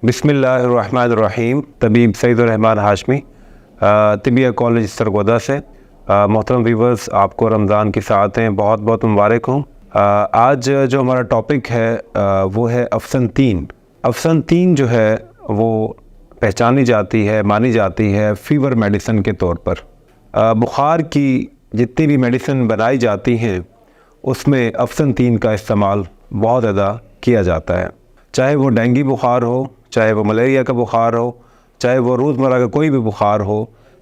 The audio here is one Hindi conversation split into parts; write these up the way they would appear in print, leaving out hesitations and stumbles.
बिस्मिल्लाहिर्रहमानिर्रहीम। तबीब सईदुर्रहमान हाशमी, तिबिया कॉलेज सरगोदा से। मोहतरम व्यूवर्स, आपको रमज़ान की साअतें बहुत बहुत मुबारक हों। आज जो हमारा टॉपिक है वो है अफसनतीन। अफसनतीन जो है वो पहचानी जाती है, मानी जाती है फ़ीवर मेडिसिन के तौर पर। बुखार की जितनी भी मेडिसिन बनाई जाती हैं उसमें अफसनतीन का इस्तेमाल बहुत ज़्यादा किया जाता है। चाहे वो डेंगू बुखार हो, चाहे वो मलेरिया का बुखार हो, चाहे वो रोज़मर्रा का कोई भी बुखार हो,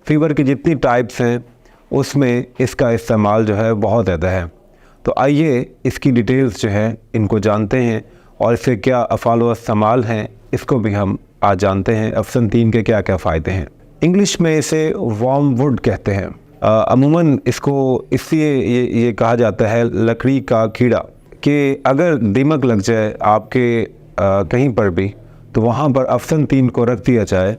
फ़ीवर की जितनी टाइप्स हैं उसमें इसका इस्तेमाल जो है बहुत ज़्यादा है। तो आइए इसकी डिटेल्स जो है इनको जानते हैं और इसके क्या अफ़ाल व इस्तेमाल हैं इसको भी हम आज जानते हैं। अफसनतीन के क्या क्या फ़ायदे हैं। इंग्लिश में इसे वर्मवुड कहते हैं। अमूमन इसको इसलिए ये कहा जाता है लकड़ी का कीड़ा, कि अगर दीमक लग जाए आपके कहीं पर भी तो वहाँ पर अफसनतीन को रख दिया जाए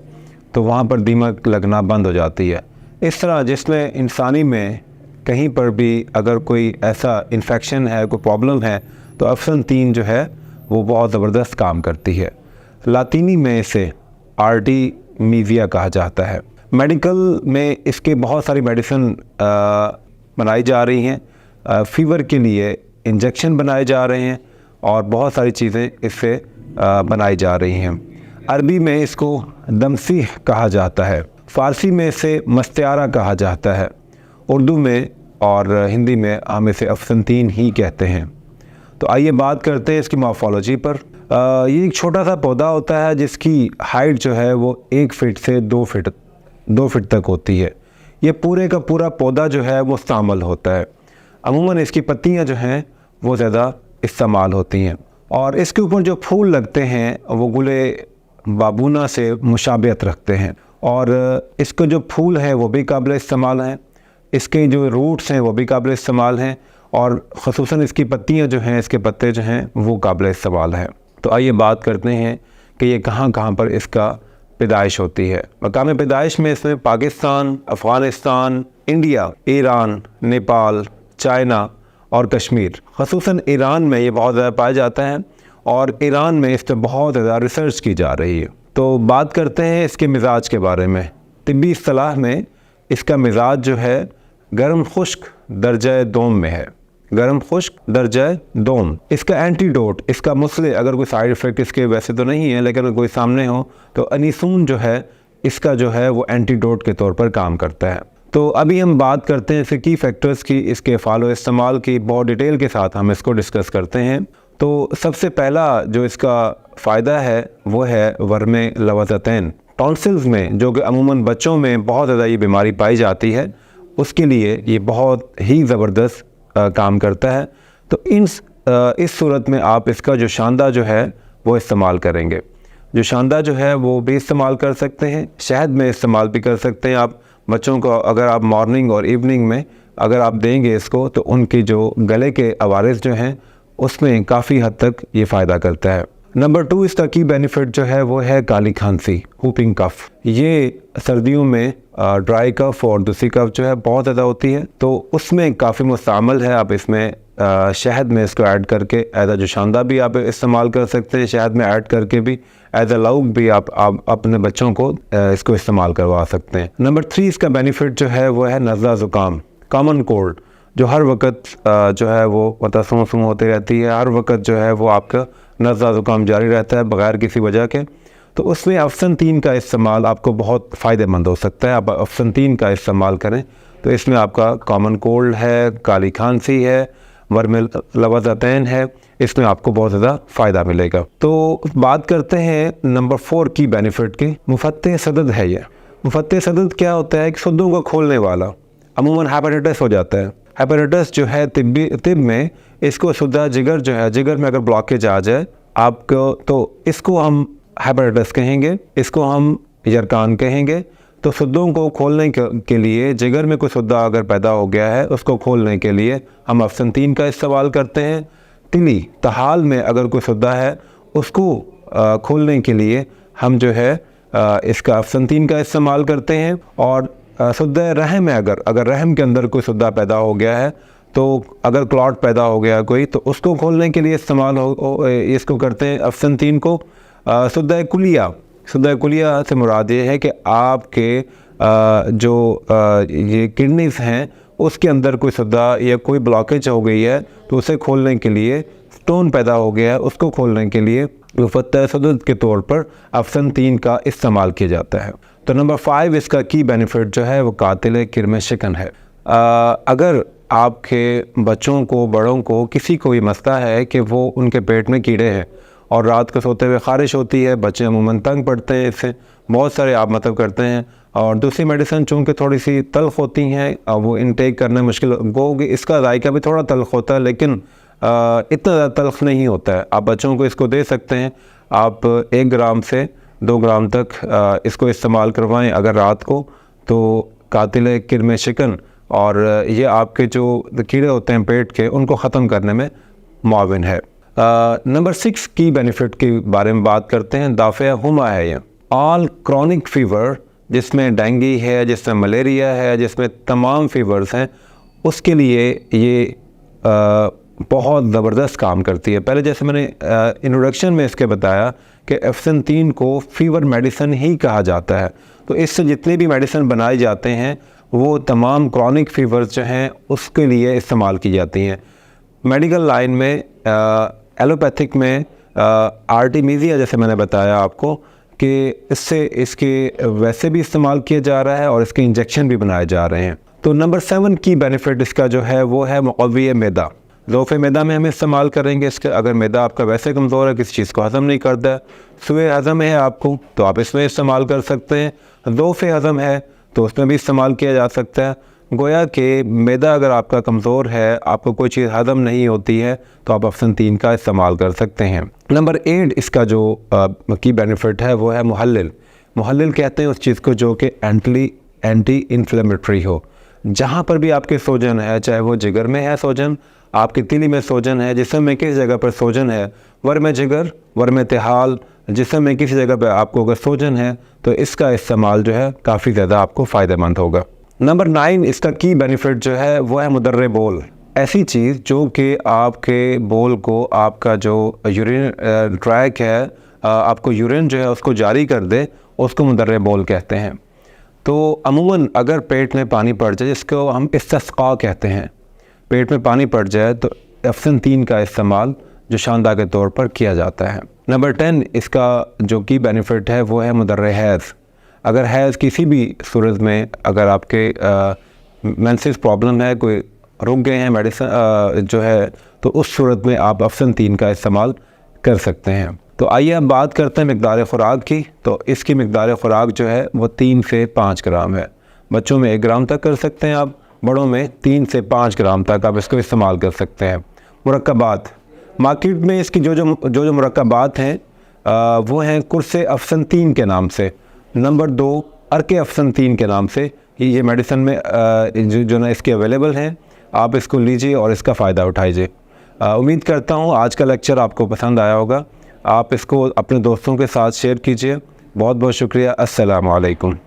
तो वहाँ पर दीमक लगना बंद हो जाती है। इस तरह जिसमें इंसानी में कहीं पर भी अगर कोई ऐसा इन्फेक्शन है, कोई प्रॉब्लम है, तो अफसनतीन जो है वो बहुत ज़बरदस्त काम करती है। लातीनी में इसे आर्टीमीजिया कहा जाता है। मेडिकल में इसके बहुत सारी मेडिसिन बनाई जा रही हैं। फ़ीवर के लिए इंजेक्शन बनाए जा रहे हैं और बहुत सारी चीज़ें इससे बनाई जा रही हैं। अरबी में इसको दमसीह कहा जाता है। फ़ारसी में इसे मस्त्यारा कहा जाता है। उर्दू में और हिंदी में हम इसे अफसनतीन ही कहते हैं। तो आइए बात करते हैं इसकी मॉर्फोलॉजी पर। ये एक छोटा सा पौधा होता है जिसकी हाइट जो है वो 1 फीट से 2 फीट तक होती है। ये पूरे का पूरा पौधा जो है वो इस्तेमाल होता है। अमूमन इसकी पत्तियां जो हैं वो ज़्यादा इस्तेमाल होती हैं और इसके ऊपर जो फूल लगते हैं वो गुले बाबूना से मुशाबियत रखते हैं और इसके जो फूल हैं वो भी काबिल इस्तेमाल हैं। इसके जो रूट्स हैं वो भी काबिल इस्तेमाल हैं और ख़ुसूसन इसकी पत्तियां जो हैं, इसके पत्ते जो हैं वो काबिल इस्तेमाल हैं। तो आइए बात करते हैं कि ये कहाँ कहाँ पर इसका पैदाइश होती है। मकाम पैदाइश में इसमें Pakistan, Afghanistan, India, Iran, Nepal, China और कश्मीर, ख़ुसूसन ईरान में ये बहुत ज़्यादा पाया जाता है और ईरान में इस पर बहुत ज़्यादा रिसर्च की जा रही है। तो बात करते हैं इसके मिजाज के बारे में। तिब्बी इस्तिलाह में इसका मिजाज जो है गर्म खुश्क दर्जा दोम में है। गर्म खुश्क दर्जा दोम। इसका एंटीडोट, इसका मुसले, अगर कोई साइड इफ़ेक्ट इसके वैसे तो नहीं है लेकिन कोई सामने हो तो अनीसून जो है इसका जो है वो एंटीडोट के तौर पर काम करता है। तो अभी हम बात करते हैं इसके की फैक्टर्स की, इसके फ़ालो इस्तेमाल की बहुत डिटेल के साथ हम इसको डिस्कस करते हैं। तो सबसे पहला जो इसका फ़ायदा है वो है वर्मे लवज़तैन। टॉन्सिल्स में जो कि अमूमन बच्चों में बहुत ज़्यादा ये बीमारी पाई जाती है उसके लिए ये बहुत ही ज़बरदस्त काम करता है। तो इस सूरत में आप इसका जो शानदा जो है वो इस्तेमाल करेंगे। जो शानदा जो है वो भी इस्तेमाल कर सकते हैं, शहद में इस्तेमाल भी कर सकते हैं आप। बच्चों को अगर आप मॉर्निंग और इवनिंग में अगर आप देंगे इसको तो उनके जो गले के अवारिस जो हैं उसमें काफ़ी हद तक ये फ़ायदा करता है। नंबर 2 इसका की बेनिफिट जो है वो है काली खांसी, हुपिंग कफ। ये सर्दियों में ड्राई कफ और दूसरी कफ जो है बहुत ज़्यादा होती है तो उसमें काफ़ी मुस्तअमल है। आप इसमें शहद में इसको ऐड करके एज जो शानदा भी आप इस्तेमाल कर सकते हैं, शहद में ऐड करके भी एज लौक भी आप अपने बच्चों को इसको इस्तेमाल करवा सकते हैं। नंबर 3 इसका बेनिफिट जो है वो है नज़ला ज़ुकाम, कॉमन कोल्ड, जो हर वक्त जो है वो मतलब सूं होती रहती है, हर वक्त जो है वो आपका नज़ला ज़ुकाम जारी रहता है बग़ैर किसी वजह के। तो उसमें अफसनतीन का इस्तेमाल आपको बहुत फ़ायदेमंद हो सकता है। आप अफसनतीन का इस्तेमाल करें तो इसमें आपका कॉमन कोल्ड है, काली खांसी है, वर्मे लवज़तैन है, इसमें आपको बहुत ज़्यादा फ़ायदा मिलेगा। तो बात करते हैं नंबर 4 की बेनिफिट की। मुफ़त्ते सदद है ये। मुफ़त्ते सदद क्या होता है कि सुद्दों को खोलने वाला। अमूमन हेपेटाइटिस हो जाता है। हेपेटाइटिस जो है तिब में इसको सुद्दा जिगर जो है, जिगर में अगर ब्लॉकेज आ जाए आपको तो इसको हम हेपेटाइटिस कहेंगे, इसको हम यरकान कहेंगे। तो सुद्दों को खोलने के लिए, जिगर में कोई सुद्दा अगर पैदा हो गया है उसको खोलने के लिए हम अफसनतीन का इस्तेमाल करते हैं। तिली तहाल में अगर कोई सुद्दा है उसको खोलने के लिए हम जो है इसका अफसनतीन का इस्तेमाल करते हैं। और सुद्दा रहम में अगर रहम के अंदर कोई सुद्दा पैदा हो गया है तो अगर क्लॉट पैदा हो गया कोई तो उसको खोलने के लिए इस्तेमाल इसको करते हैं अफसनतीन को। सुद्दा कुलिया से मुराद ये है कि आपके ये किडनीज हैं उसके अंदर कोई सुद्दा या कोई ब्लॉकेज हो गई है, तो उसे खोलने के लिए, स्टोन पैदा हो गया है उसको खोलने के लिए मुफ़त्तह सदद के तौर पर अफसन 3 का इस्तेमाल किया जाता है। तो नंबर 5 इसका की बेनिफिट जो है वो कातिल किरम शिकन है। अगर आपके बच्चों को, बड़ों को, किसी को भी मसला है कि वो उनके पेट में कीड़े हैं और रात को सोते हुए ख़ारिश होती है, बच्चे अमूमन तंग पड़ते हैं इससे, बहुत सारे आप मतलब करते हैं, और दूसरी मेडिसिन चूँकि थोड़ी सी तल्ख़ होती हैं, वो इनटेक करना मुश्किल होगी, इसका जायका भी थोड़ा तल्ख़ होता है लेकिन इतना ज़्यादा तल्ख़ नहीं होता है। आप बच्चों को इसको दे सकते हैं, आप 1 ग्राम से 2 ग्राम तक इसको इस्तेमाल करवाएं अगर रात को, तो कातिल किरम शिकन और ये आपके जो कीड़े होते हैं पेट के उनको ख़त्म करने में मुआविन है। नंबर 6 की बेनिफिट के बारे में बात करते हैं। दाफ़िया हुमा है ये ऑल क्रॉनिक फ़ीवर, जिसमें डेंगू है, जिसमें मलेरिया है, जिसमें तमाम फ़ीवर्स हैं, उसके लिए ये बहुत ज़बरदस्त काम करती है। पहले जैसे मैंने इंट्रोडक्शन में इसके बताया कि अफसन 3 को फ़ीवर मेडिसिन ही कहा जाता है, तो इससे जितने भी मेडिसिन बनाए जाते हैं वो तमाम क्रॉनिक फ़ीवर्स जो हैं उसके लिए इस्तेमाल की जाती हैं। मेडिकल लाइन में एलोपैथिक में आर्टिमीज़िया, जैसे मैंने बताया आपको कि इसके वैसे भी इस्तेमाल किया जा रहा है और इसके इंजेक्शन भी बनाए जा रहे हैं। तो नंबर 7 की बेनिफिट इसका जो है वो है मुक़व्वी मैदा। ज़ौफ़े मैदा में हम इस्तेमाल करेंगे इसका। अगर मैदा आपका वैसे कमज़ोर है, किसी चीज़ को हज़म नहीं करता है, सुए हज़म है आपको, तो आप इसमें इस्तेमाल कर सकते हैं। ज़ौफ़े हज़म है तो उसमें भी इस्तेमाल किया जा सकता है। गोया कि मैदा अगर आपका कमज़ोर है, आपको कोई चीज़ हज़म नहीं होती है, तो आप अफसन 3 का इस्तेमाल कर सकते हैं। नंबर 8 इसका जो की बेनिफिट है वो है मुहल्लिल। मुहल्लिल कहते हैं उस चीज़ को जो कि एंटी इन्फ्लेमेटरी हो। जहाँ पर भी आपके सोजन है, चाहे वो जिगर में है सोजन, आपकी तिली में सोजन है, जिस्म में किस जगह पर सोजन है, वर्म जिगर, वर्म तिहाल, जिस्म में किसी जगह पर आपको अगर सोजन है, तो इसका इस्तेमाल जो है काफ़ी ज़्यादा आपको फ़ायदेमंद होगा। नंबर 9 इसका की बेनिफिट जो है वो है मुदर्रे बोल। ऐसी चीज़ जो कि आपके बोल को, आपका जो यूरिन ट्रैक है, आपको यूरिन जो है उसको जारी कर दे, उसको मुदर्रे बोल कहते हैं। तो अमूमन अगर पेट में पानी पड़ जाए, जिसको हम इस्तिस्क़ा कहते हैं, पेट में पानी पड़ जाए, तो अफसन 3 का इस्तेमाल जो शानदा के तौर पर किया जाता है। नंबर 10 इसका जो की बेनिफिट है वो है मुदर्रे हैज़। अगर हैज़ किसी भी सूरत में, अगर आपके मेंसेस प्रॉब्लम है, कोई रुक गए हैं मेडिसिन जो है, तो उस सूरत में आप अफसन 3 का इस्तेमाल कर सकते हैं। तो आइए अब बात करते हैं मिक़दार ख़ुराक की। तो इसकी मिक़दार ख़ुराक जो है वो 3 से 5 ग्राम है। बच्चों में 1 ग्राम तक कर सकते हैं आप, बड़ों में 3 से 5 ग्राम तक आप इसको इस्तेमाल कर सकते हैं। मुरक्कबात, मार्केट में इसकी जो मुरक्कबात हैं वो हैं कुर्से अफसन 3 के नाम से। नंबर 2 अर्के अफसन 3 के नाम से ये मेडिसिन में जो ना इसके अवेलेबल हैं, आप इसको लीजिए और इसका फ़ायदा उठाइए। उम्मीद करता हूँ आज का लेक्चर आपको पसंद आया होगा। आप इसको अपने दोस्तों के साथ शेयर कीजिए। बहुत बहुत शुक्रिया। अस्सलामु अलैकुम।